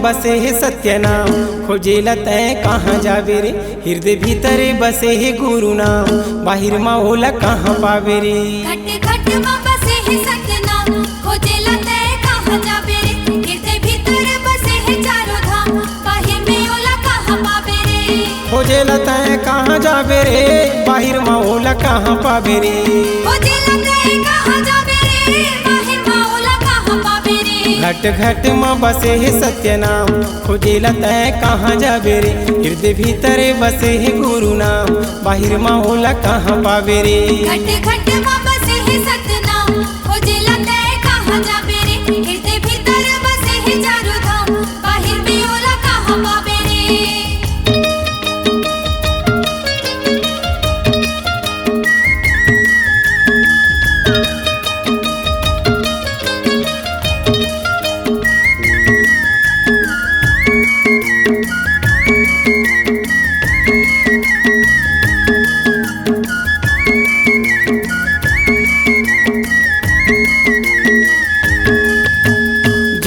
बसे है सत्य नाम, खोजेला तय कहाँ जावे रे। हृदय भीतर बसे है गुरु नाम, बाहिर माँ होला कहाँ पावे रे। घट घट माँ बसे है सत्य नाम, खोजेला तय कहाँ जावे रे। हृदय भीतर बसे है चारों धाम, बाहिर में होला कहाँ पावे रे। खोजेला तय कहाँ जावे रे, बाहिर माँ होला कहाँ पावे रे। खोजेला तय कहाँ जावे रे, बाहिर माँ होला कहाँ पावे रे। घट घट माँ बसे है सत्य नाम, खोजेला तय कहाँ जावे रे। हृदय भीतर बसे है गुरु नाम, बाहिर माँ होला कहाँ पावे रे। घट घट माँ बसे है सत्य नाम, खोजेला तय कहाँ जावे रे। हृदय भीतर बसे है चारों धाम, बाहिर में होला कहाँ पावे रे।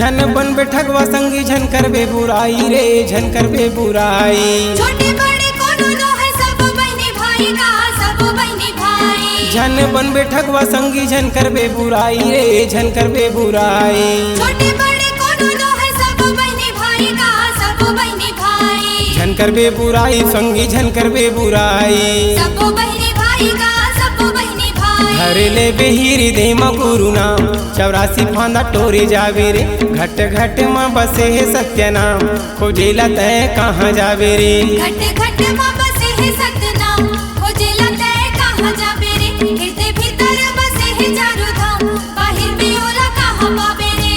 झन बन बैठकवा संगी झन करबे बुराई रे, झन करबे बुराई। छोटे बड़े कोनो नो है सब बहनी भाई का, सब बहनी भाई। झन बन बैठकवा संगी झन करबे बुराई रे, झन करबे बुराई। छोटे बड़े कोनो नो है सब बहनी भाई का, सब बहनी भाई। झन करबे बुराई संगी झन करबे बुराई। सब बहनी भाई का, सब बहनी भाई। हरे ले बेहिरी दे माँ गुरु नाम, 84 फांदा टोरे जावे रे। घट घट माँ बसे है सत्य नाम, खोजेला तय कहाँ जावे रे। घट घट माँ बसे है सत्य नाम, खोजेला तय कहाँ जावे रे। हृदय भीतर बसे है चारों धाम, बाहिर में होला कहाँ पावे रे।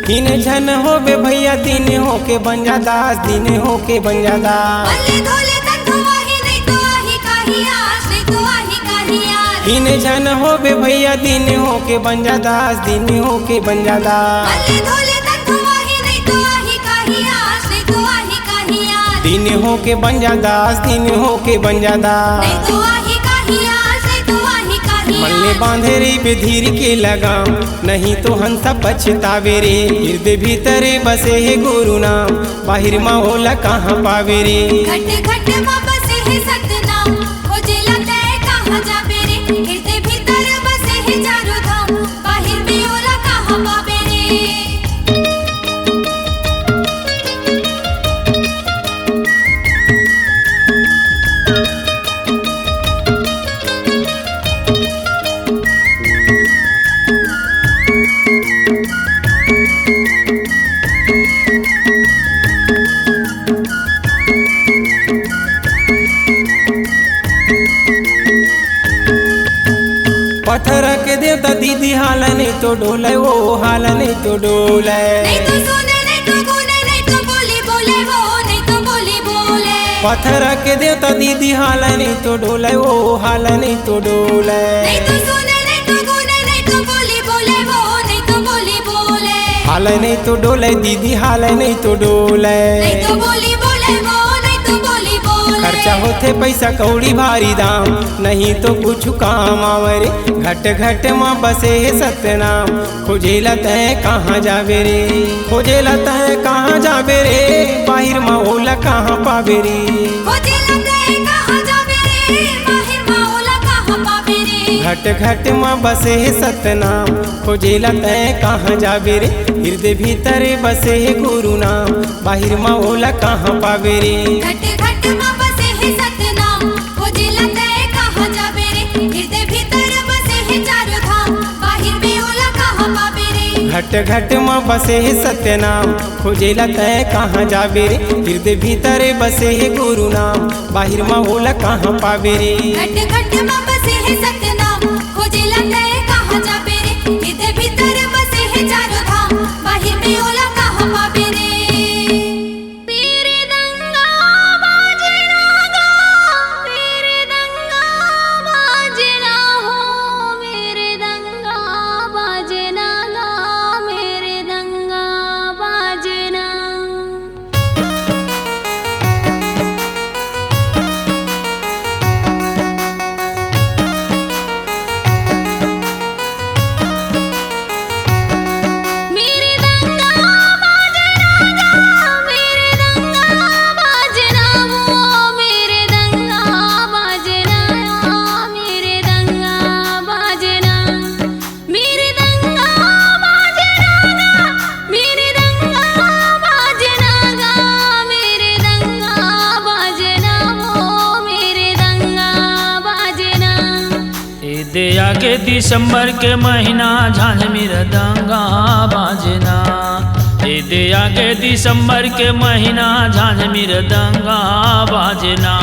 तीन झन हो बे भैया, तीन हो के बन जा दास, तीन हो के बन जा दास। भले धोले तक धोआही नहीं तो आही काही आस, नहीं तो आही काही आस। तीन झन हो बे भैया, तीन हो के बन जा दास, तीन हो के बन जा दास। भले धोले तक धोआही नहीं तो आही काही आस, नहीं तो आही काही आस। तीन हो के बन जा दास, तीन हो के बन जा दास। नहीं तो आही काही आस, नहीं तो आही काही मन ले आस। बांधे रे बेधीर के लगाम, नहीं तो हंसा पछतावे रे। हृदय भीतर बसे है गुरु नाम, बाहिर माँ होला कहाँ पावे रे। घट घट माँ बसे है सत्य नाम, खोजेला तय कहाँ जावे रे। हृदय भीतर बसे है चारों धाम, बाहिर में होला कहाँ पावे रे। पत्थर के देवता दीदी हाल नहीं तो डोले, वो हाल नहीं तो डोले। नहीं तो सुने नहीं तो गुने, नहीं तो बोली बोले वो, नहीं तो बोली बोले। पत्थर के देवता दीदी हाल नहीं तो डोले, वो हाल नहीं तो डोले। नहीं तो सुने नहीं तो गुने, नहीं तो बोली बोले वो, नहीं तो बोली बोले। हाल नहीं तो डोले दीदी, हाल नहीं तो डोले। नहीं तो बोली बोले वो, नहीं तो बोली बोले। खर्चा होते पैसा कौड़ी भारी दाम, नहीं तो कुछ काम आवरे। घट घट माँ बसे है सत्य नाम, खोजेला तय कहाँ जावे रे। खोजेला तय कहाँ जावे रे, बाहिर माँ होला कहाँ पावे रे। खोजेला तय कहाँ जावे रे, बाहिर माँ होला कहाँ पावे रे। घट घट माँ बसे है सत्य नाम, खोजेला तय कहाँ जावे रे। हृदय भीतर बसे है गुरु नाम, बाहिर माँ होला कहाँ पावे रे। घट घट माँ बसे है सत्य नाम, खोजेला तय कहाँ जावे रे। हृदय भीतर बसे है चारों धाम, बाहिर में होला कहाँ पावे रे। घट घट माँ बसे है सत्य नाम, खोजेला तय कहाँ जावे रे। हृदय भीतर बसे है गुरु नाम, बाहिर माँ होला कहाँ पावे रे। घट घट माँ बसे है सत्य नाम, खोजेला तय कहाँ जावे रे। हृदय भीतर बसे है चारों धाम, बाहिर में होला कहाँ पावे रे। दे आगे दिसंबर के महीना झांझ मृदंगा बाजना। दे आगे दिसंबर के महीना झांझ मृदंगा बाजना।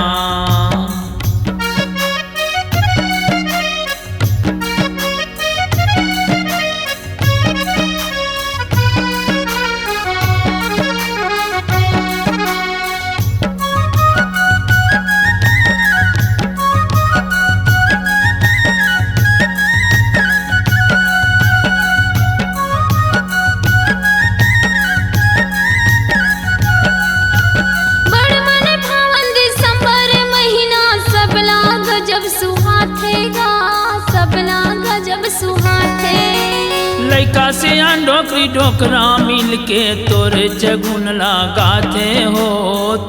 लइका से डोकरी डोकरा मिल के तोरे चगुन लगाते हो,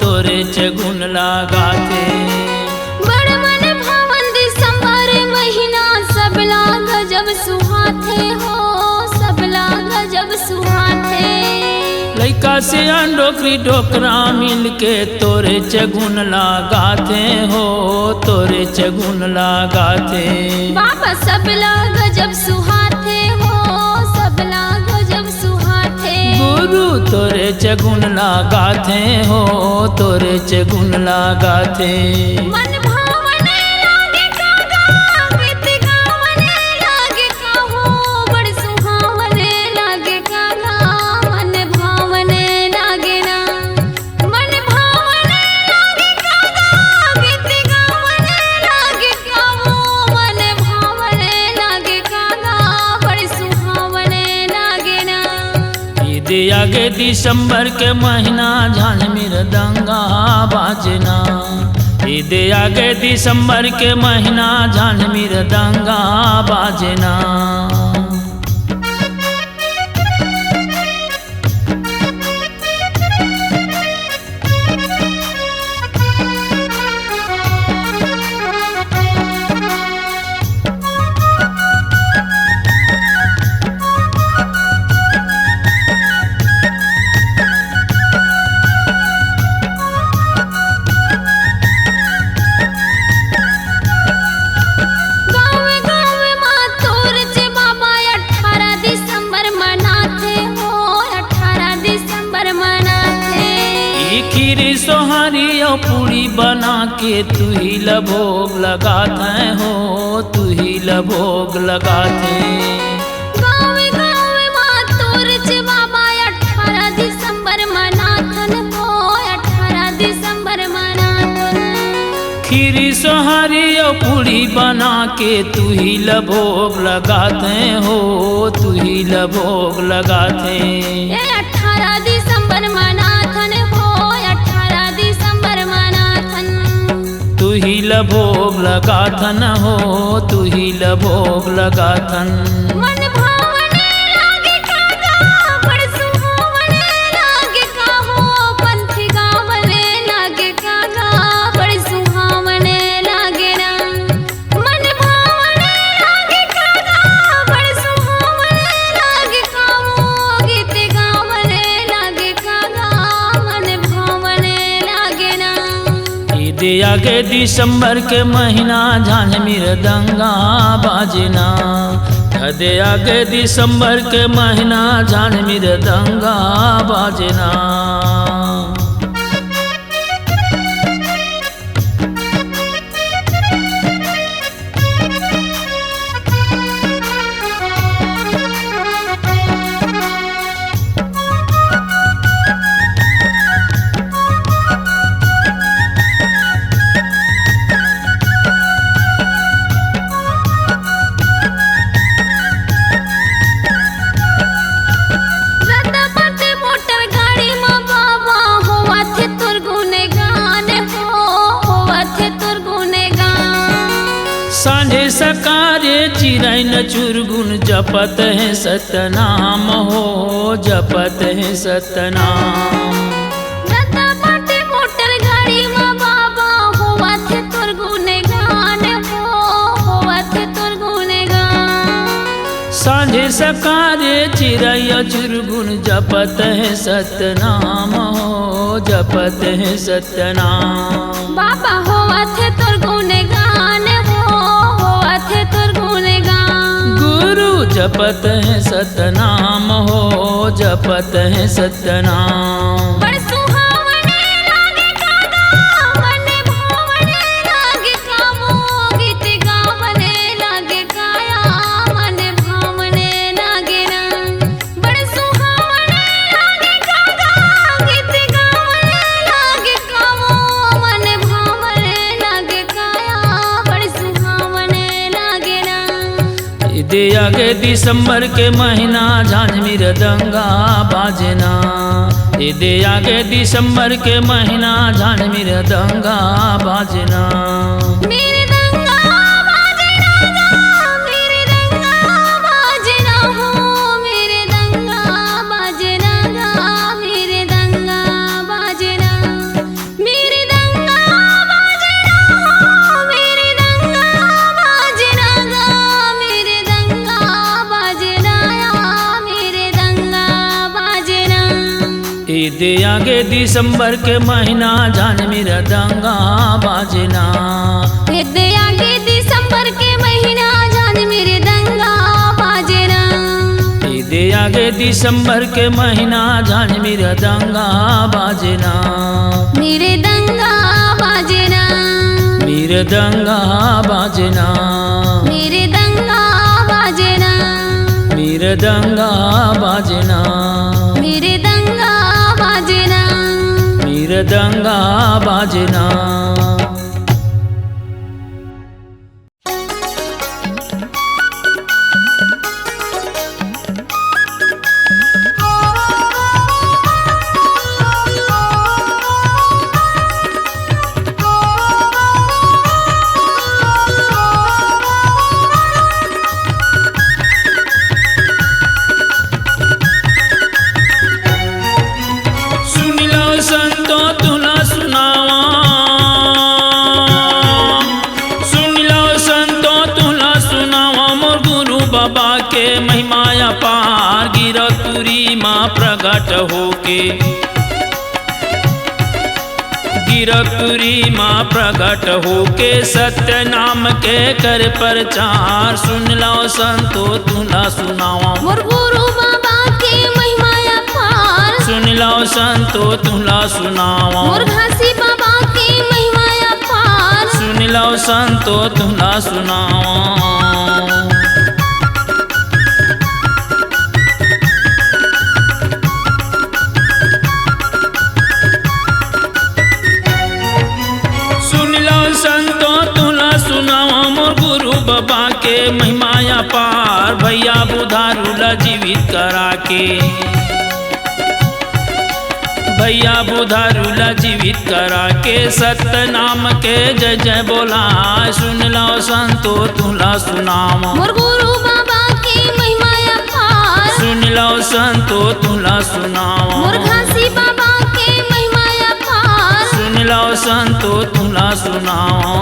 तोरे चगुन लगाते। बड़ मन भावन दिसंबर महीना सबला गजब सुहाते हो, सबला गजब सुहाते। लइका से डोकरी डोकरा मिल के तोरे चगुन लगाते हो, तोरे चगुन लगाते। बाबा सबला गजब सुहाते हो, सबला गजब सुहाते। गुरु तोरे चगुन लगाते हो, तोरे चगुन लगाते। मन भावने लागे कागा, गीत गावने लागे काहो, बड़ सुहावने लागे कागा। मन भावने लागे ना, मन भावने लागे कागा, गीत गावने लागे काहो, मन भावने लागे कागा, बड़ सुहावने लागे ना। दे आगे दिसंबर के महीना झांझ मृदंगा बाजना। दे आगे दिसंबर के महीना झांझ मृदंगा बाजना। खीरी सोहारी और पूरी बना के तू ही लभोग लगाते हो, तू ही लभोग लगाते। गावे गावे माँ तोर चे बाबा 18 दिसंबर मनाथन हो, 18 दिसंबर मनाथन। खीरी सोहारी और पूरी बना के तू ही लभोग लगाते हो, तू ही लभोग लगाते। 18 दिसंबर मनाथन हो, 18 दिसंबर मनाथन। तू ही लभोग लगाथन हो, तू ही लभोग लगाथन। मन भावने लागे कागा, बड़ सुहावने लागे काहो, पंथी गावने लागे कागा, बड़ सुहावने लागे ना। मन भावने लागे कागा, बड़ सुहावने लागे काहो, गीत गावने लागे कागा, मन भावने लागे ना। दे आगे दिसंबर के महीना झांझ मृदंगा बाजना। दे आगे दिसंबर के महीना झांझ मृदंगा बाजना। सांझे सकारे चिरैन चुरगुन जपत है सतनाम हो, जपत है सतनाम। दादा बाटे मोटर गाड़ी में बाबा होवा थे तोर गुनेगान हो, होवा थे तोर गुनेगान। सांझे सकारे चिरैया चुरगुन जपत है सतनाम हो, जपत है सतनाम। बाबा होवा थे तोर गुनेगान हो, होवा थे तोर जपत है सतनाम हो, जपत है सतनाम। बड़ सुहावने लागे कागा, मन भावने लागे कामो, गीत गावने लागे काया, मन भावने लागे ना। बड़ सुहावने लागे कागा, गीत गावने लागे कामो, मन भावने लागे काया, बड़ सुहावने लागे ना। दे आगे दिसंबर के महीना झांझ मृदंगा बाजना। दे आगे दिसंबर के महीना झांझ मृदंगा बाजना। मेरे दंगा बाजना, मेरे दंगा बाजना हो, मेरे दंगा बाजना गा, मेरे दंगा बाजना। मेरे दंगा बाजना हो, मेरे दंगा बाजना गा, मेरे दंगा बाजना या, मेरे दंगा बाजना। दे आगे दिसंबर के महीना झांझ मृदंगा बाजना। दे आगे दिसंबर के महीना झांझ मृदंगा बाजना। दे आगे दिसंबर के महीना झांझ मृदंगा बाजना। मेरे दंगा बाजना, मृदंगा बाजना। मेरे दंगा बाजना, मृदंगा बाजना। मेरे दंगा बाजना। मृदंगा बाजना। सुन लो संतो तुला सुनावा, सुन लो संतो तुला सुनावा, मोर गुरु बाबा के महिमा अपार, गिरतुरी माँ प्रगट होके, गिरतुरी माँ प्रगट होके, सत्य नाम के कर प्रचार। सुन लो संतो तुला सुनावा, मोर गुरु बाबा के महिमा अपार। सुन लो संतो तुला सुनावा, मोर घासी बाबा के महिमा अपार। सुन लो संतो तुला सुनावा। सुन लो संतो तुला सुनावा, मोर गुरु बाबा के महिमा अपार, भैया बुधारूला जीवित करा के, भैया बुधारूला जीवित करा के, सत्य नाम के जय जय बोला। सुन लो संतो तुला सुनावा, मोर गुरु बाबा के महिमा अपार। सुन लो संतो तुला सुनावा, मोर घासी बाबा के महिमा अपार। सुन लो संतो तुला सुनावा।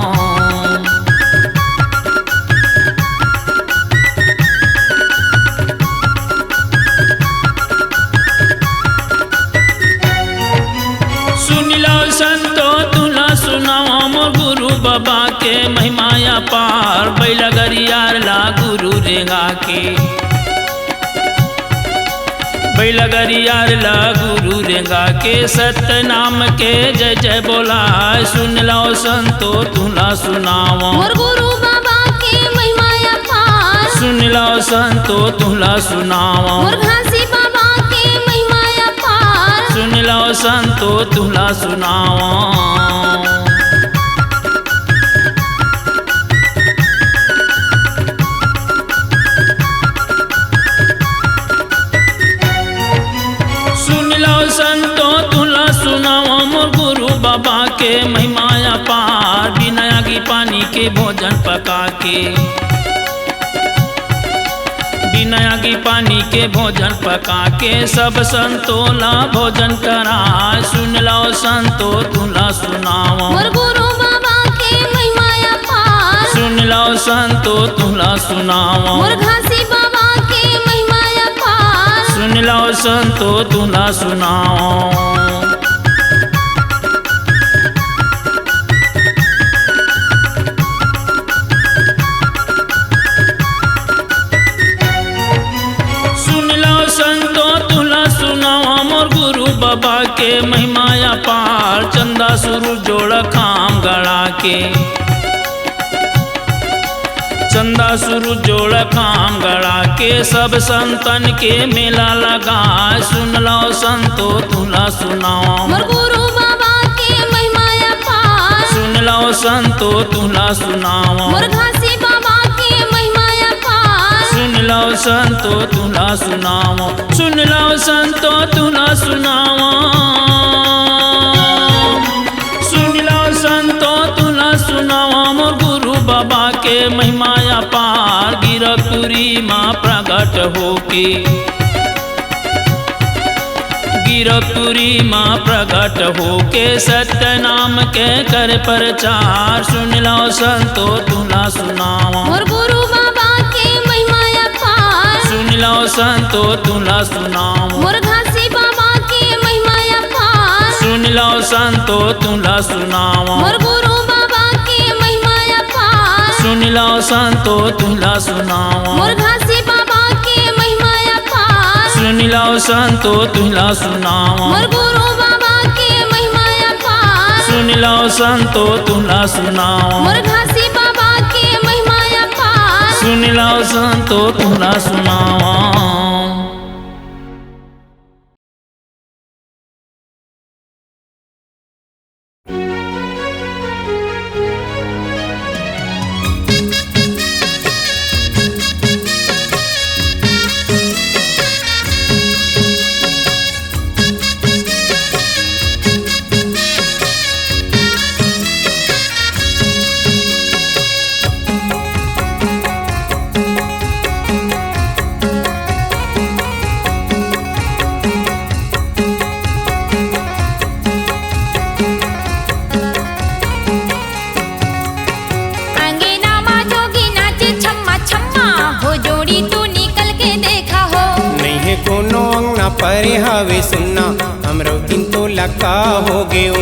सुन लो संतो तुला सुनावा, मोर गुरु बाबा के महिमा अपार, बैलगरियार ला गुरु रेगा के, बैलगरियार ला गुरु रेगा के, सत्य नाम के जय जय बोला। सुन लो संतो तुला सुनावा, मोर गुरु बाबा के महिमा अपार। सुन लो संतो तुला सुनावा, मोर घासी बाबा के महिमा अपार। सुन लो संतो तुला सुनावा। सुन लो संतो तुला सुनावा, मोर गुरु बाबा के महिमा अपार, बिना आगी पानी के भोजन पका के, बिना आगी पानी के भोजन पका के, सब संतोला भोजन करा। सुन लो संतो तुला सुनावा, मोर गुरु बाबा के महिमा अपार। सुन लो संतो तुला सुनावा, मोर घासी बाबा के महिमा अपार। सुन लो संतो तुला सुनावा। बाबा के महिमा अपार, चंदा सुरु जोड़ खाम गड़ा के, चंदा सुरु जोड़ खाम गड़ा के, सब संतन के मेला लगा। सुन लो संतो तुला सुनाओ मोर गुरु बाबा के महिमा अपार, सुन लो संतो तुला सुनाओ मोर घासी बाबा के महिमा अपार, सुन लो संतो तुला सुनाओ, सुन लो संतो तुला सुनाओ, सुन लो संतो तुला सुनाओ। मोर गुरु बाबा के महिमा अपार, गिरपुरी माँ प्रगट होके, गिरपुरी माँ प्रगट होके, सत्य नाम के कर प्रचार। सुन लो संतो तुला सुनाओ मोर गुरु बाबा के महिमा अपार, सुन लो संतो तुला सुनाओ, मोर घासी बाबा के महिमा अपार, सुन लो संतो तुला सुनाओ, मोर गुरु बाबा के महिमा अपार, सुन लो संतो तुला सुनाओ, मोर घासी बाबा के महिमा अपार, सुन लो संतो तुला सुनाओ, मोर गुरु बाबा के महिमा अपार, सुन लो संतो तुला सुनाओ, मोर घासी बाबा के महिमा अपार, सुन लो संतो तुला सुनाओ। परे हवे सुनना हमरो दिन तो लका हो गयो,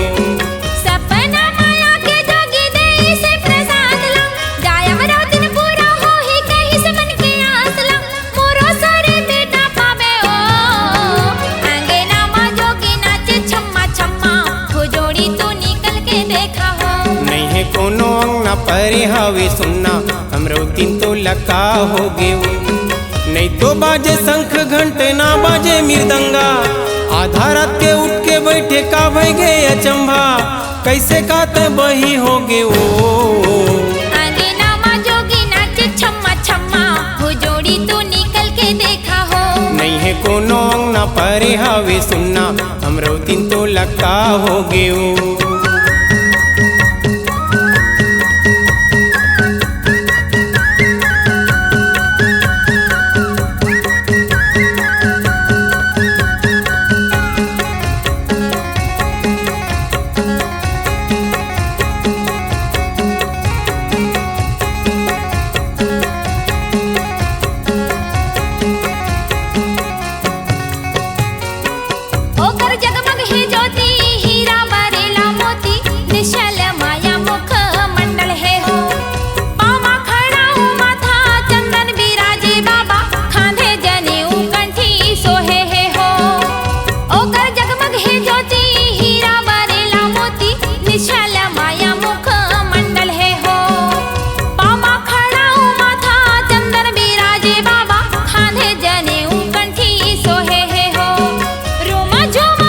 सपना माया के जोगी दे से प्रसाद ला, जाय हमरो दिन पूरा हो ही कहीं से मन के आस ला, मोरो सारे बेटा पावे ओ। अंगना मा जोगी नाचे छम्मा छम्मा, हो जोड़ी तू निकल के देखा हो। नहीं है कोनो अंगना परे हवे सुनना हमरो दिन तो लका हो गयो। नहीं तो बाजे शंख घंटे ना बाजे मृदंगा, आधा रात के उठ के बैठे का भई गए अचंभा, कैसे काते बही हो गे ओ। अंगना मा जोगी नाचे छम्मा छम्मा, हो जोड़ी तू निकल के देखा हो। नहीं है कोनो अंगना परे हवे सुनना हमरो दिन तो लका हो गयो। ओकर जगमग है ज्योति, हीरा बरेला मोती, निश्चल माया मुख मंडल है हो। पामा खड़ा हूँ माथा चंदन विराजे बाबा, खांधे जनेऊ कंठी सोहे है हो। ओकर जगमग है ज्योति, हीरा बरेला मोती, निश्चल माया मुख मंडल है हो। पामा खड़ा हूँ माथा चंदन विराजे बाबा, खांधे जनेऊ कंठी सोहे है हो। रूम झूम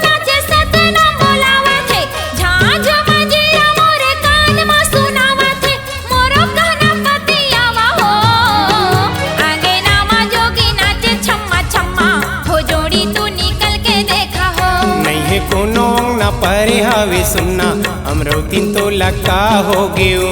नाचे सतनाम बोलावत है, झां झूम जिया मोरे कान में सुनावत है, मोरो कहना पतियावा हो। अंगना मा जोगी नाचे छम्मा छम्मा, हो जोड़ी तू निकल के देखा हो। नहीं है कोनो अंगना परे हवे सुनना हमरो दिन तो लका हो गयो।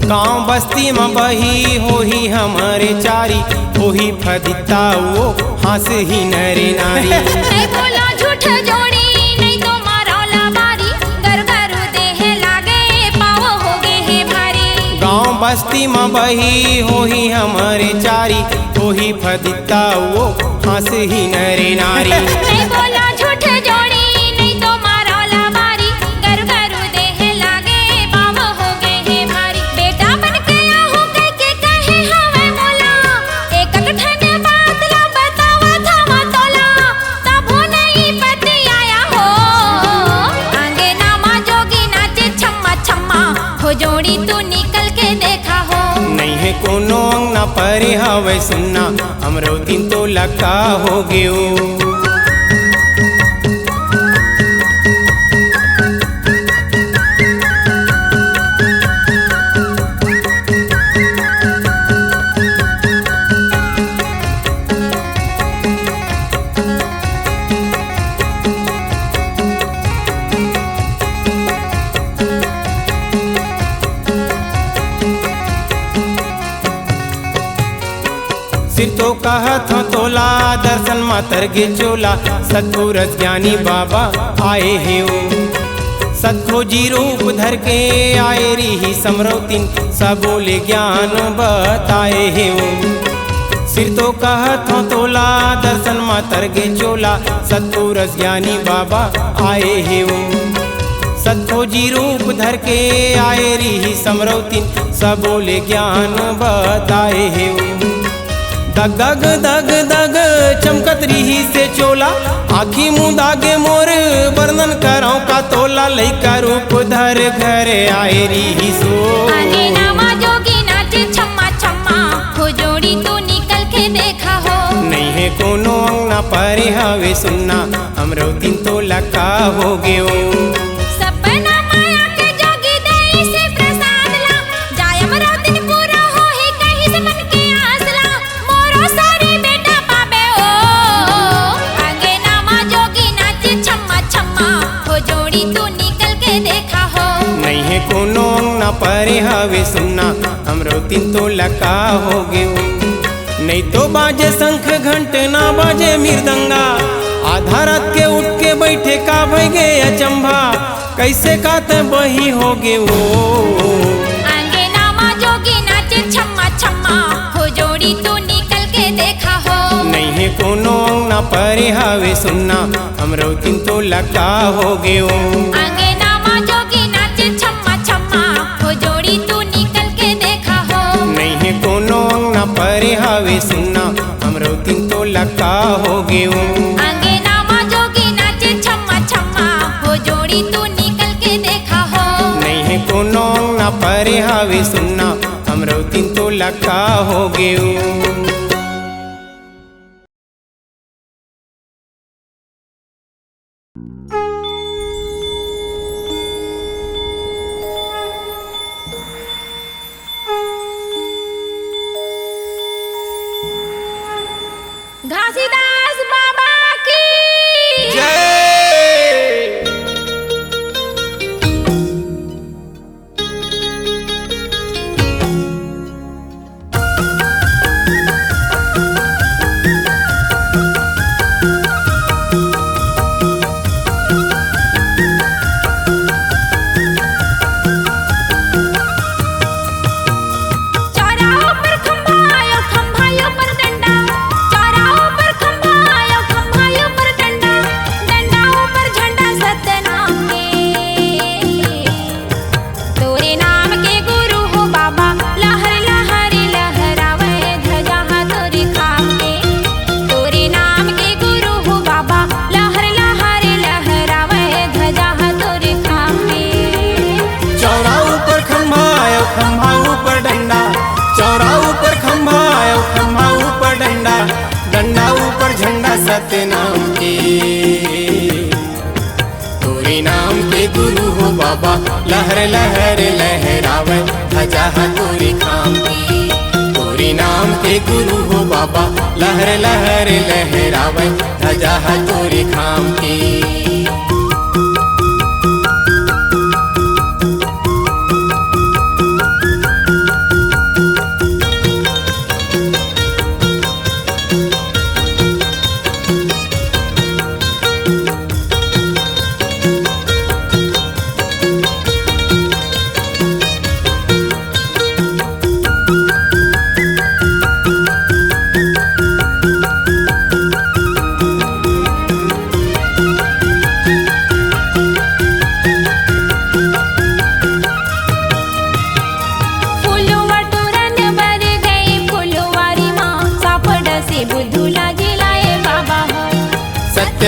गाँव बस्ती में बही होही हमारे चारी, होही फदिता वो हंस ही नरे नारी। नहीं बोला झूठ जोड़ी, नहीं तो मारौला बारी, घर घर देह बस्ती में बही होही हमारे चारी, होही फदिता वो हंस ही नरे नारी। नहीं बोला झूठ जोड़ी नहीं तो मारो लावारी, गरु गरु देह लागे बाव हो गए है भारी। बेटा बन के आहू कह के कहे हवे मोला, एक ठन बात ला बतावा था तोला, तबो नहीं पति आया हो। आगे नामा जोगी नाचे छम्मा छम्मा, हो जोड़ी तू निकल के देखा हो। नहीं है कोनो अंगना परे हवे सुनना, हमरो दिन तो लका हो गयो। सिर तो कहत हो तोला, दर्शन मातर गे चोला, सतपुरस ज्ञानी बाबा आए हे ओ। सतखोजी रूप धर के आए री समरौतिन, सब बोले ज्ञान बताए हे ओ। सिर तो कहत हो तोला, दर्शन मातर गे चोला, सतपुरस ज्ञानी बाबा आए हे ओ। सतखोजी रूप धर के आए री समरौतिन, सब बोले ज्ञान बताए हे ओ। दग दग दग दग चमकत रही से चोला, आखी मुँह दागे मोर वर्णन करो का तोला। लइका रूप धर घर आए रही सो। आगे नामा जोगी नाचे छम्मा छम्मा, हो जोड़ी तू निकल के देखा हो। नहीं है कोनो अंगना परे हवे सुनना, हमरो दिन तो लका हो गयो। सपना माया के जोगी देई से प्रसाद ला, जाय हमरो दिन पूरा होही कहीं से मन के आसला, मोरो सारी बेटा पाबे ओ। आगे नामा जोगी नाचे छम्मा छम्मा, हो जोड़ी तू निकल के देखा हो। नहीं है कोनो अंगना परे हवे सुनना, हमरो दिन तो लका हो गयो। नहीं तो बाजे शंख घंट ना बाजे मृदंगा, आधा रात के उठ के बैठे का भई गे अचंभा, कैसे काते बही हो गे वो। आगे नामा जोगी नाचे छम्मा छम्मा, हो जोड़ी तू निकल के देखा हो। नहीं है कोनो अंगना परे हवे सुनना, हमरो दिन तो लका हो गयो। आगे नामा जोगी नाचे छम्मा छम्मा, हो जोड़ी तू निकल के देखा हो। नहीं है कोनो अंगना परे हवे सुनना, हमरो दिन तो लका हो गयो। आगे नामा जोगी नाचे छम्मा छम्मा, हो जोड़ी तू निकल के देखा हो। नहीं है कोनो अंगना परे हवे सुनना, हमरो दिन तो लका हो गयो। घासीदास बाबा की चौराहों पर खंभायों पर डंडा, चौराहों पर खंभायों पर डंडा, डंडाओं पर झंडा सतनाम के। तोरे नाम के गुरु हो बाबा, लहर लहर लहरावे ध्वजा तोरे खाम के। तोरे नाम के गुरु हो बाबा, लहर लहर लहरावे ध्वजा तोरे खाम के। चौरा ऊपर खंभा ऊपर डंडा, चौरा ऊपर खंभा ऊपर डंडा, डंडा ऊपर झंडा सतनाम के। तोरे नाम के गुरु हो बाबा, लहर लहर लहरावे ध्वजा तोरे खाम की। तोरे नाम के गुरु हो बाबा, लहर लहर लहरावे ध्वजा तोरे खाम की।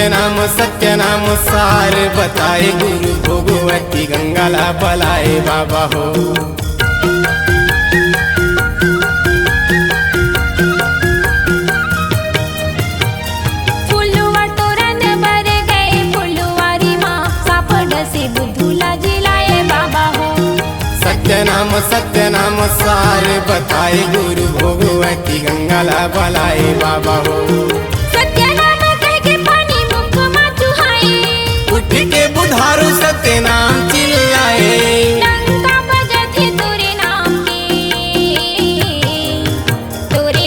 सत्य नाम सार बताए गुरु भोगवती गंगाला बलाए बाबा हो। फुलवा तोरण बर गए फुलवारी माँ सापड से बुद्धूला जिलाए बाबा हो। सत्य नाम सार बताए गुरु भोगवती गंगाला बलाए बाबा हो। सत्य नाम कह के पानी मुख में चुहाए उठ के बुधारू सत्य नाम चिल्लाए। डंका बजथे तोरे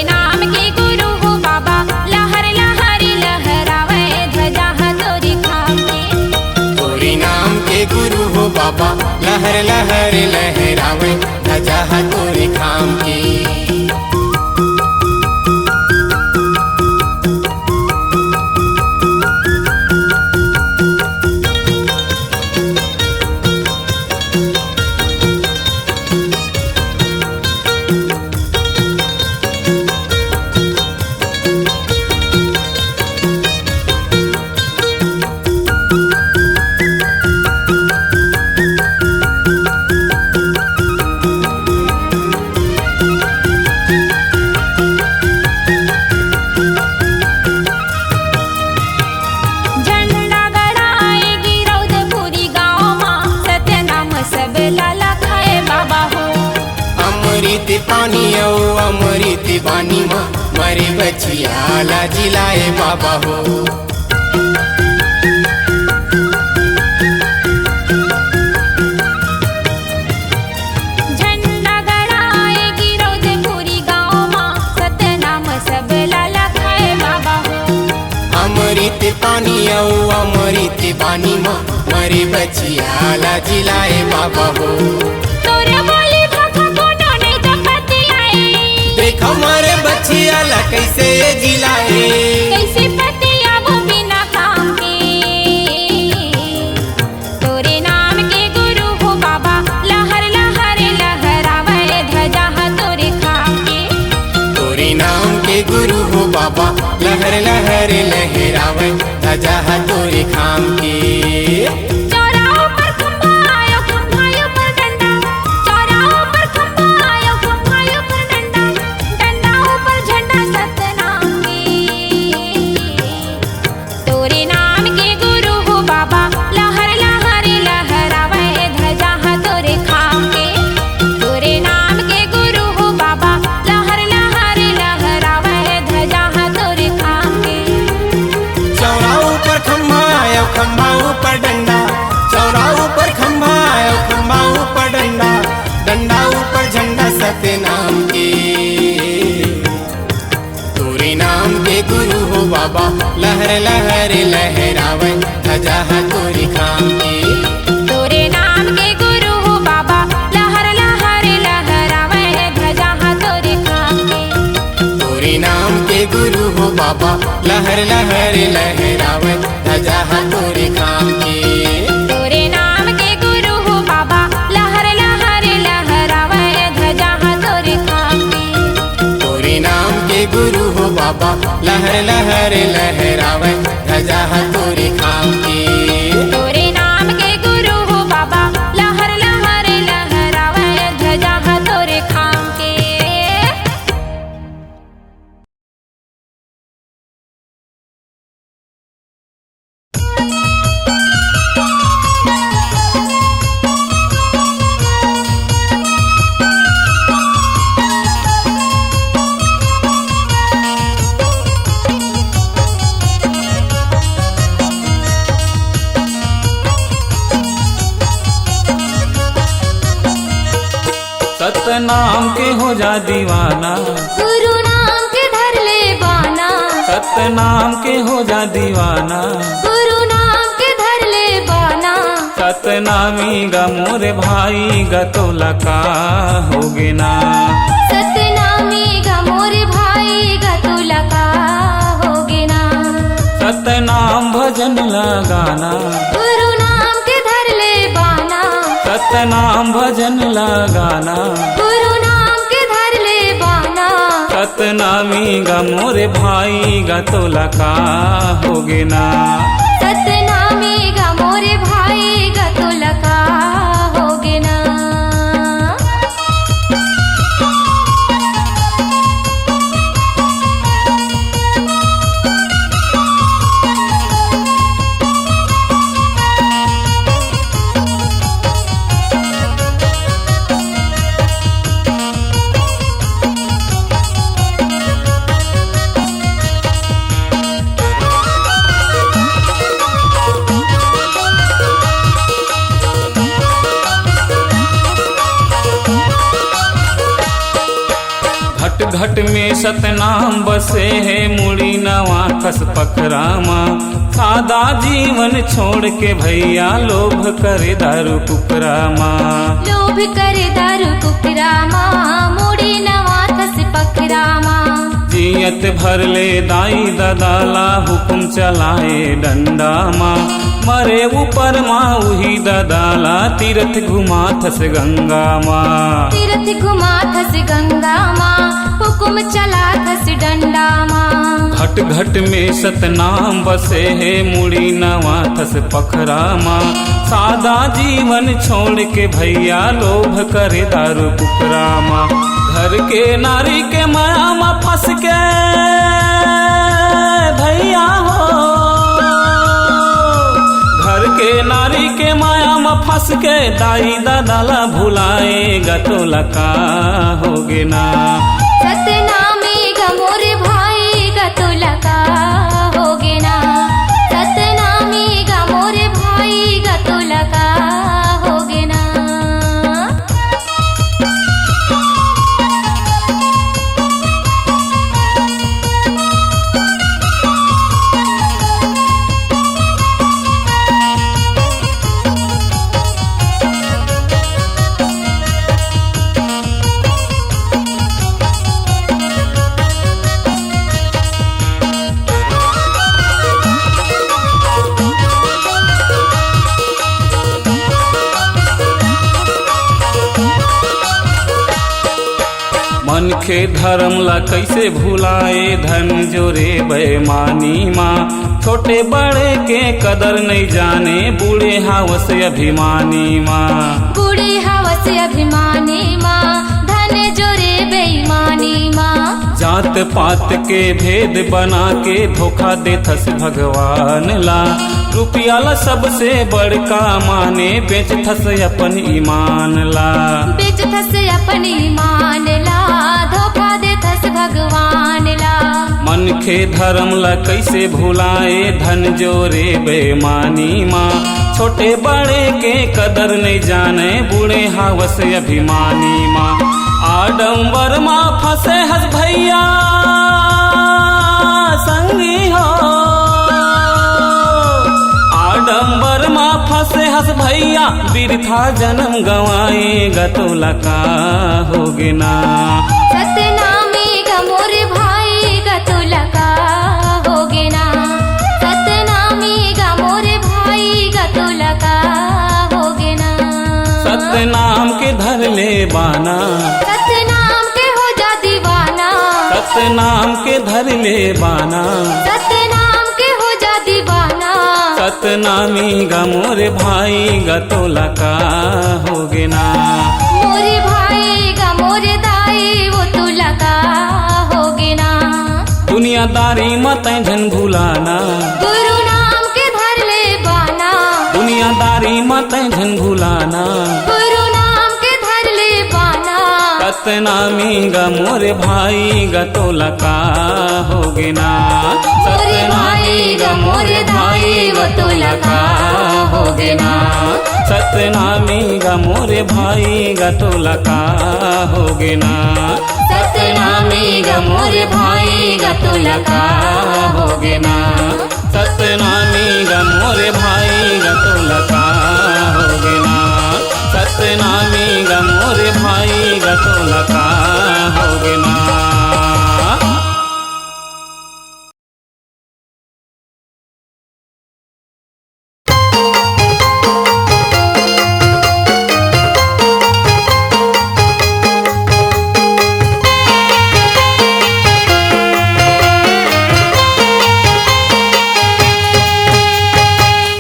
नाम के गुरु हो बाबा लहर लहरी लहरावे ध्वजा तोरी खाके। तोरी नाम के गुरु हो बाबा लहर लहर लहरावे ध्वजा तोरी खाम की। झंडा गड़ाएगी रौदपुरी गाँव माँ सत्य नाम सब लाला खाए बाबा हो। अमृत पानी ओ अमृत बानी माँ मरे बचिया ला जिलाए बाबा हो। झंडा गड़ाएगी रौदपुरी गाँव माँ सत्य नाम सब लाला खाए बाबा हो। अमृत पानी ओ अमृत बानी माँ मरे बचिया ला जिलाए बाबा हो। तोरे बोली भाषा कोनो नहीं जपती आए देख हमारे बचिया ला कैसे जिलाए। कैसे पतिया वो बिना काम के। तोरे नाम के गुरु हो बाबा लहर लहर लहरावे ध्वजा तोरे खाके। तोरी नाम के गुरु हो बाबा लहर लहर लहरावे ध्वजा तोरी खाम की। चौराहों पर खंभा आयो खंभायों पर डंडा। चौराहों पर खंभा आयो खंभायों पर डंडा। डंडाओं पर झंडा सतनाम के। तोरे नाम के गुरु हो बाबा लहर लहर लहरावे ध्वजा तोरे खाके। तोरे नाम के गुरु हो बाबा लहर लहर लहरावे ध्वजा तोरे खाके। चौरा ऊपर खंभा आयो खंभा ऊपर डंडा। चौरा ऊपर खंभा आयो खंभा ऊपर डंडा। डंडा ऊपर झंडा सत्य नाम के। तोरे नाम के गुरु हो बाबा लहर लहर लहरावे ध्वजा तोरी खाम की। तोरे नाम के गुरु हो बाबा लहर लहर लहरावे ध्वजा तोरे खाके। तोरे नाम के गुरु हो बाबा लहर लहर लहरावे ध्वजा तोरी खाम की। तोरे नाम के गुरु हो बाबा लहर लहर लहरावे ध्वजा तोरे खाके। तोरे नाम के गुरु हो बाबा लहर लहर लहरावे ध्वजा तोरी खाम की। तोरे नाम के गुरु हो बाबा लहर लहर लहरावे ध्वजा तोरे खाके। सतनाम के हो जा दीवाना गुरु नाम के धर ले बाना। सतनाम के हो जा दीवाना गुरु नाम के धर ले बाना। सतनामी गा मोरे भाई गा तोला का होगे ना। सतनामी गा मोरे भाई गा तुला का होगे ना। सतनाम भजन लगाना गुरु नाम के धर ले बाना। सतनाम भजन लगाना गुरु नाम के धर ले बाना। सतनामी गा मोरे भाई गा तोला का होगे ना। घट में सतनाम बसे है मुड़ी नवा खस पखरामा। सादा जीवन छोड़ के भैया लोभ करे दारू कुकरामा। लोभ करे दारू कुकरामा, मुड़ी नवा खस पखरामा। जियत भर ले दाई ददाला हुकुम चलाए डंडा माँ। मरे ऊपर माँ उही ददाला तीर्थ घुमा थस गंगा माँ। तीर्थ घुमा थस गंगा माँ, हुकुम चला थस डंडा माँ। घट घट में सतनाम बसे है मुड़ी नवा थस पखरामा। सादा जीवन छोड़ के भैया लोभ करे दारू कुकरामा। घर के नारी के माया में फंस के भैया हो, घर के नारी के माया में फंस के दाई दादाला भुलाएगा तो लका होगे ना। सतनामी गा मोरे भाई गा तो लका होगे ना। सतनामी गा मोरे भाई गा तो लका होगे ना। मन के धर्म ला कैसे भुलाए धन जोरे बेमानी माँ। छोटे बड़े के कदर नहीं जाने बूढ़े हावस अभिमानी माँ। बूढ़े हवस अभिमानी माँ, धन जोरे बेईमानी माँ। जात पात के भेद बना के धोखा देथस भगवान ला। रुपया ला सबसे बड़का माने बेच थस अपन ईमान ला। बेच थस अपन ईमान ला, धोखा दे थस भगवान ला। मन के धर्म ला कैसे भुलाए धन जोरे बेमानी माँ। छोटे बड़े के कदर नहीं जाने बूढ़े हावस अभिमानी माँ। आडम्बर माँ फंसे हस भैया संगी हो, आडम्बर माँ फंसे हस भैया बिरथा जन्म गवाएगा तो लका होगे ना। सतनामी गा मोरे भाई गा तो लका होगे ना। सतनामी गा मोरे भाई गा तो लका होगे ना। सतनाम के धर ले बाना, सतनाम के हो जा दीवाना। सतनाम के धर ले बाना। सतनाम के हो जा दीवाना। सतनामी गा मोरे भाई गा तो लका होगे ना। मोरे भाई गा मोरे दाई वो तो लका होगे ना। दुनियादारी मत झन भुलाना। गुरु नाम के धर ले बाना। दुनियादारी मत झन भुलाना। गुरु नाम के धर ले बाना। सतनामी गा मोरे भाई गा तो लका होगे ना। मोरे भाई गा मोरे भाई वो तो लका होगे ना। सतनामी गा मोरे भाई गा तो लका होगे ना। सतनामी गा मोरे भाई गा तो लका होगे ना। सतनामी गा मोरे भाई गा तो लका होगे ना। सतनामी गा मोरे भाई गा तो लका होगे ना।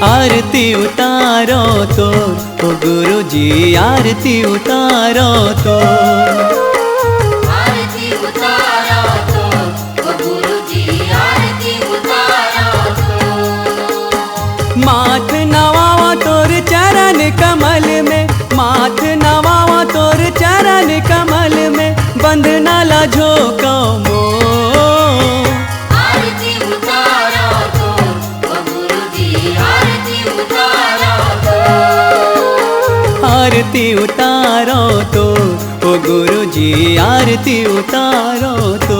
आरती उतारो तो ओ गुरु जी आरती उतारो तो। आरती उतारो तो ओ गुरु जी आरती उतारो तो। माथ नवावा तोर चरण कमल में, माथ नवावा तोर चरण कमल में, बंधना ला झोंको मो। आरती उतारो तो ओ गुरु जी आरती उतारो तो। आरती उतारो तो ओ गुरु जी जी आरती उतारो तो।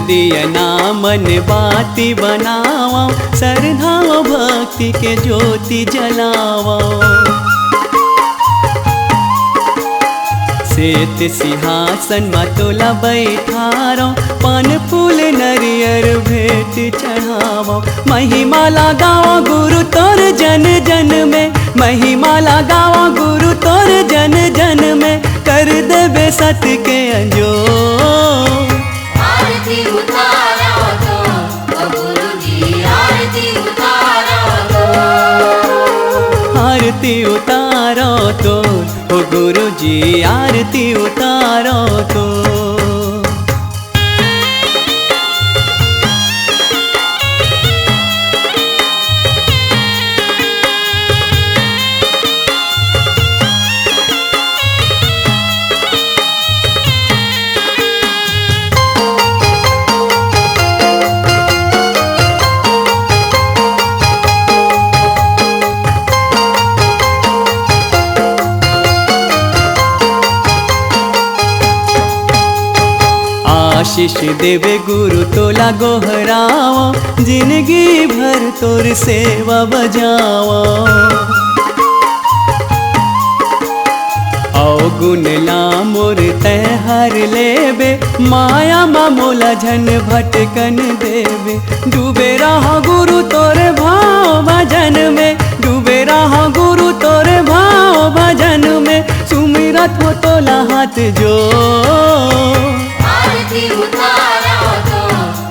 दियना मन बाती बनावा, श्रद्धा भक्ति के ज्योति जलावा। श्वेत सिंहासन मतोला बैठारो, पान फूल नरियर भेंट चढ़ावा। महिमा लगावा गुरु तोर जन जन में, महिमा लगावा गुरु तोर जन जन में, कर देबे सत्य के अंजोर। आरती उतारो तो ओ गुरु जी, आरती उतारो तो। आरती उतारो तो ओ गुरु जी, आरती उतारो तो। आशीष देवे गुरु तोला गोहरावा, जिंदगी भर तोर सेवा बजावा। औ गुण ला मोर तय हर लेबे, माया मामोला झन भटकन देवे। डूबे रहा गुरु तोरे भाव भजन में, डूबे रहा गुरु तोरे भाव भजन में, सुमिरत हो तोला हाथ जो। आरती उतारो तो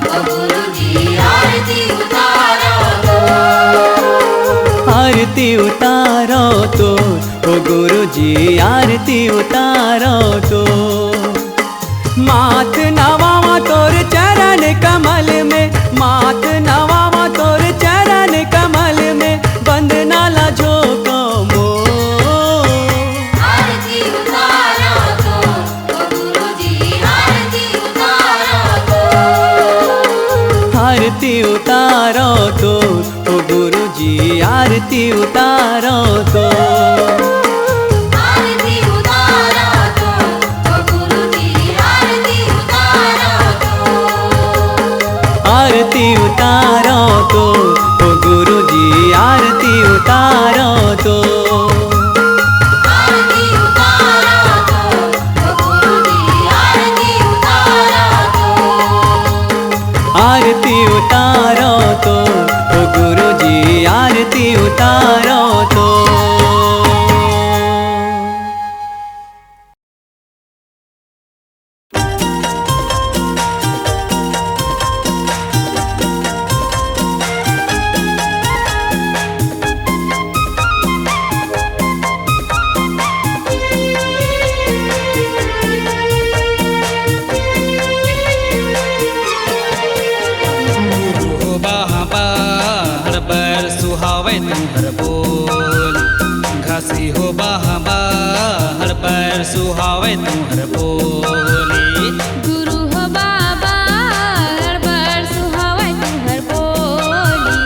ओ गुरु जी, आरती उतारो तो। आरती उतारो तो ओ गुरु जी, आरती उतारो तो। माथ नवावा तोर चरण कमल में, माथ नवावा तोर चरण कमल में, वंदना ला झोंको मोर। आरती उतारो तो ओ गुरु जी, आरती उतारो तो। आरती उतारो तो ओ गुरु जी, आरती उतारो तो। आरती उतारो तो ओ गुरु जी, आरती उतारो तो। आरती उतारो तो ओ गुरु जी, आरती उतारो तो। आरती उतारो तो ओ गुरु जी, आरती उतारो तो। आरती उतारो तो ओ गुरु जी, आरती उतारो तो। तुम्हर बोल, घासी हो बाहा बाहर पैर सुहावे तुम्हर बोली। गुरु हो बाबा हर बार सुहावे तुम्हर बोली,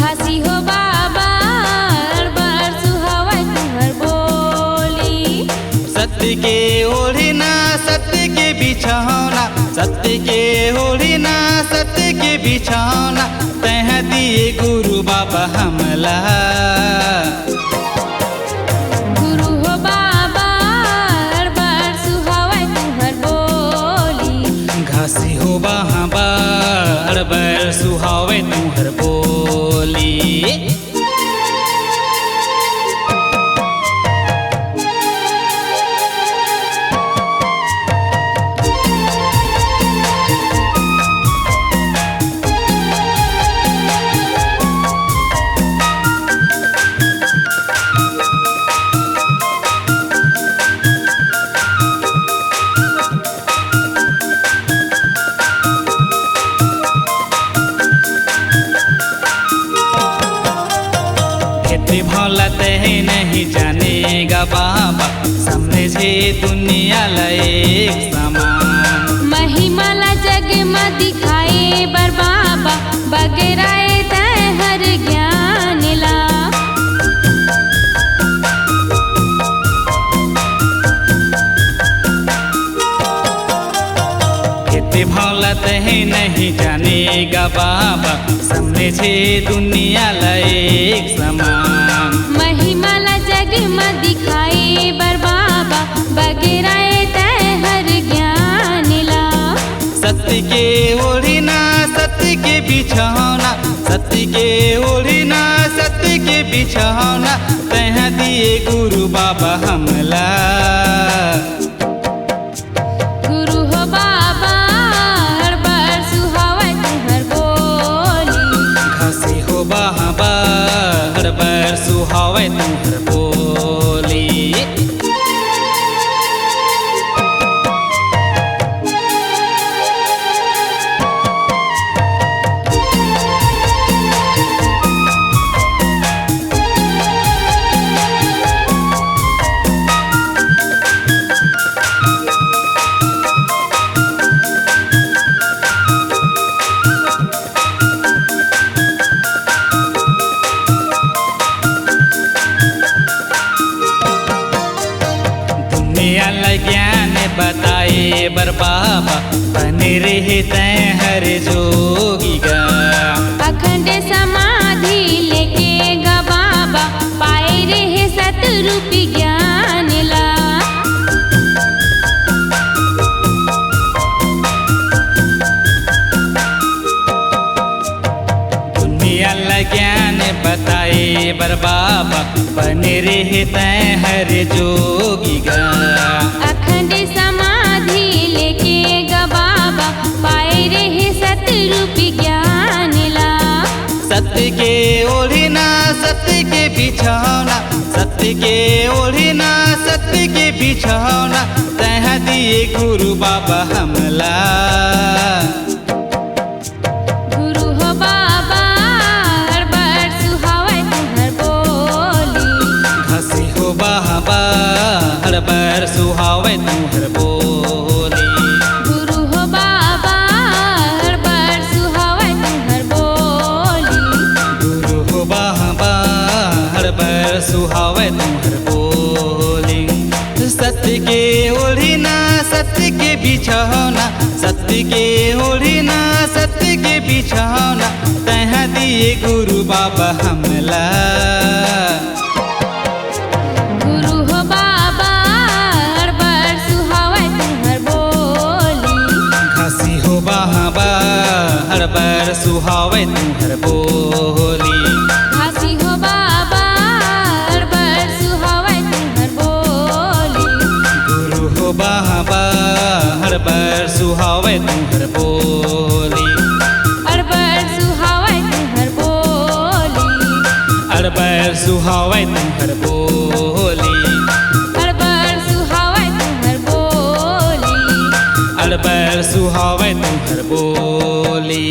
घासी हो बाबा हर बार सुहावे तुम्हर बोली। सत्य के ओढ़ना सत्य के बिछौना, सत्य के ओढ़ना सत्य के बिछौना, तह दिए गुरु बाबा हमला। गुरु हो बाबा हर बार सुहावे तुम्हर बोली, घासी हो बाहा बार बार सुहावे तुम्हर बोली। खेते भौलत है नहीं जानेगा बाबा समझे दुनिया एक समान महिमाला जग में दिखाए बर बाबा बगराए तय हर ज्ञान ला खेते भौलत है नहीं जानेगा बाबा समझे दुनिया एक समान महिमाला जग में दिखाए बर बाबा बगराए तय हर ज्ञान ला सत्य के ओढ़ना सत्य के बिछौना सत्य के ओढ़ना सत्य के बिछौना तह दिए गुरु बाबा हमला गुरु हो बाबा हर बार सुहावत हर बोली घसे हो बाबा हर बार सुहावे तुम्हर बोली ज्ञान बताए बर बाबा बने रहे तय हर जोगी गा अखंड समाधि लेके गा बाबा पाए रहे सतरूपी ज्ञान ला दुनिया ज्ञान बताए बर बाबा बने रहे तय हर जोगी गा अखंड समाधि लेके गा बाबा पाए रहे सतरूपी ज्ञान ला सत्य के ओढ़ना सत्य के बिछौना सत्य के ओढ़ना सत्य के बिछौना तह दिए गुरु बाबा हमला गुरु हो बाबा हर बार सुहावत हर बोली घसी हो बाबा हर बार सुहावे तुम्हर बोली गुरु हो बाबा हर बार सुहावत हर बोली गुरु हो बाबा हर बार सुहावे तुम्हर बोली सत्य के ओढ़ना सत्य के बिछौना सत्य के ओढ़ना सत्य के बिछौना तह दिए गुरु बाबा हमला गुरु हो बाबा हर बार सुहावत हर बोली घसी हो बाबा हर बार सुहावे तुम्हर बोली घासी हो बाबा हर बार सुहावत हर बोली गुरु हो बाबा हर बार सुहावे तुम्हर बोली हर बार सुहावत हर बोली हर बार सुहावे तुम्हर बोली हर बार सुहावत हर बोली हर बार सुहावे तुम्हर बोली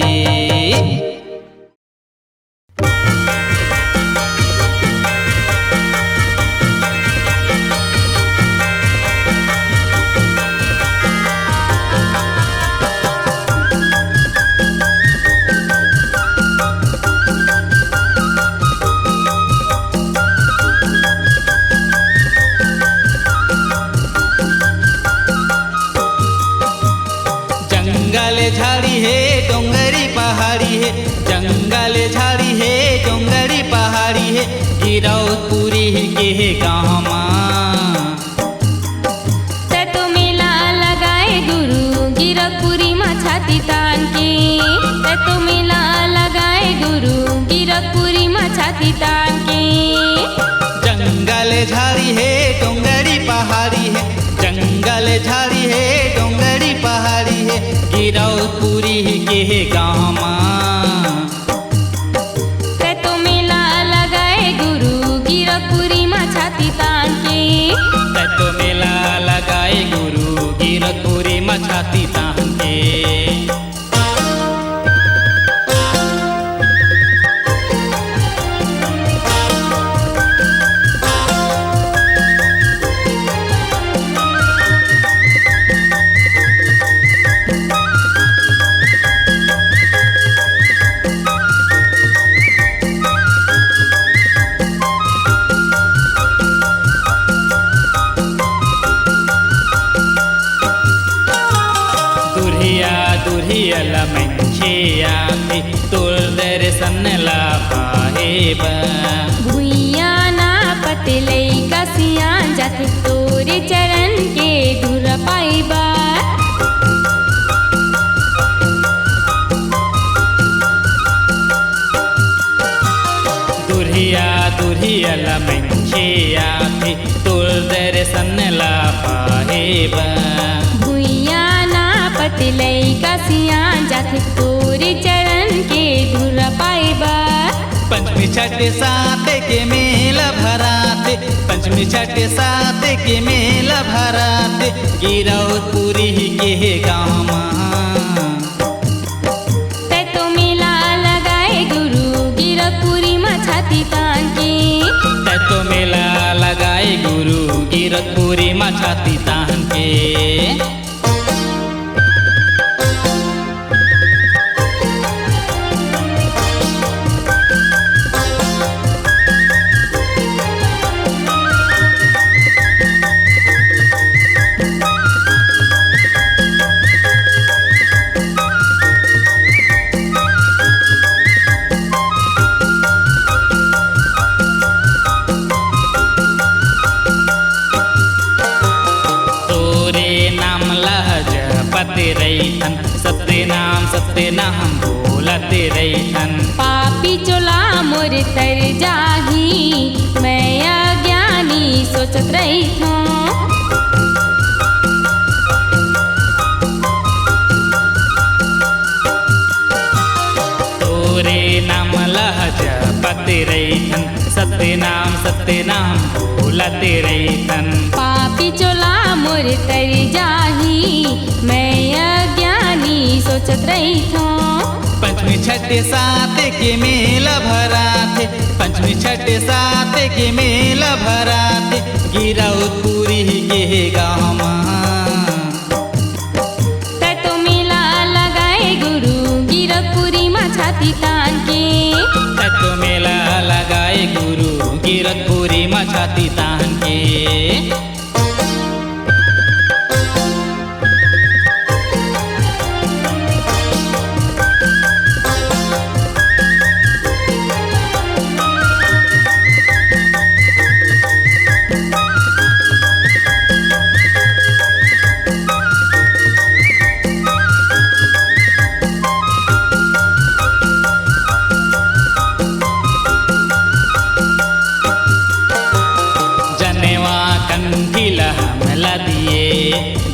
जंगल झाड़ी है डोंगरी पहाड़ी है जंगल झाड़ी है डोंगरी पहाड़ी है गिरौदपुरी के गाँव तो मेला लगाए गुरु गिरकपुरी में छाती तान के तो मेला लगाए गुरु गिरकपुरी में छाती तान के जंगल झाड़ी है डोंगरी पहाड़ी है जंगल झाड़ी है डोंगरी पहाड़ी है गिरौदपुरी के गाँव तो मेला लगाए गुरु गिरकपुरी में छाती तान के तो मेला लगाए गुरु गिरकपुरी में छाती तान के बा। भुइया ना पतलै कसिया जात तोरे चरण के धुर पाइबा। दुरिया दुरिया लमखे आथे तोर दर्शन ला पाहेबा। भुइया ना पतलै कसिया जात तोरे चरण के धुर पाइबा। पंचमी छठ सात के मेला भराते, पंचमी छठ सात के मेला भराते, गिरौदपुरी के गाँव तै तो मेला लगाए गुरु गिरपुरी में छाती तान के। तै तो मेला लगाए गुरु गिरधपुरी में छाती तान के। रैथन सत्य नाम बोलते रैथन। पापी चोला मोर तर जाही मैं अज्ञानी सोचत रही हूँ। तोरे नाम लहज पते रैथन सत्य नाम बोलते रैथन। पापी चोला मोर तर जाही मैं अज्ञानी सोचत रही हूँ। पंचमी छठ सात के मेला भराते, पंचमी छठ सात के मेला भराते, गिरौदपुरी के गाँव तै तो मेला लगाए गुरु गिरपुरी में छाती तान के। तै तो मेला लगाए गुरु गिरधपुरी में छाती तान के।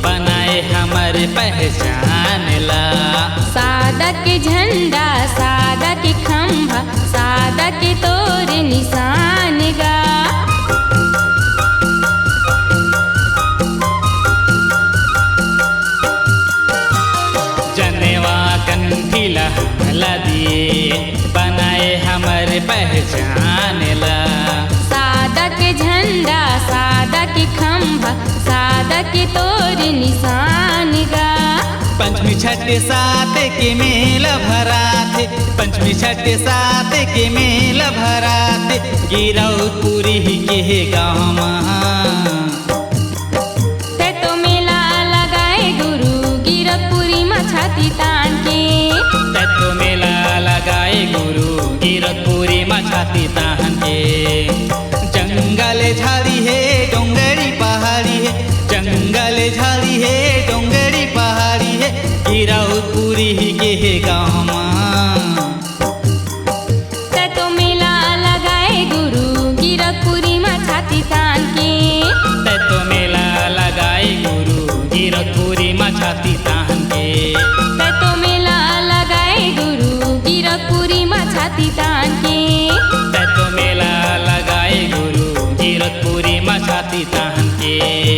बनाए हमारे पहचान ला। सादा के झंडा सादा के खंभा सादा के तोर निशान गा। जनेवा कंठीला हमला दिए बनाए हमारे पहचान ला। सादा के झंडा सादा के खंभा सादा के तोर निशान गा। पंचमी छठ सात के मेला भराते, पंचमी छठ सात के मेला भराते, गिरौदपुरी के गाँव तै तो मेला लगाए गुरु गिरपुरी में छाती तान के। तै तो मेला लगाए गुरु गिरधपुरी में छाती तान के। जंगल झाड़ी है डोंगरी पहाड़ी है, जंगल झाड़ी है डोंगरी पहाड़ी है, गिरौदपुरी के गाँव तै तो मेला लगाए गुरु गिरपुरी में छाती तान के। तै तो मेला लगाए गुरु गिरधपुरी में छाती तान के। तै तो मेला लगाए गुरु गिरपुरी में छाती तान के। तै तो मेला लगाए गुरु गिरधपुरी में छाती तान के।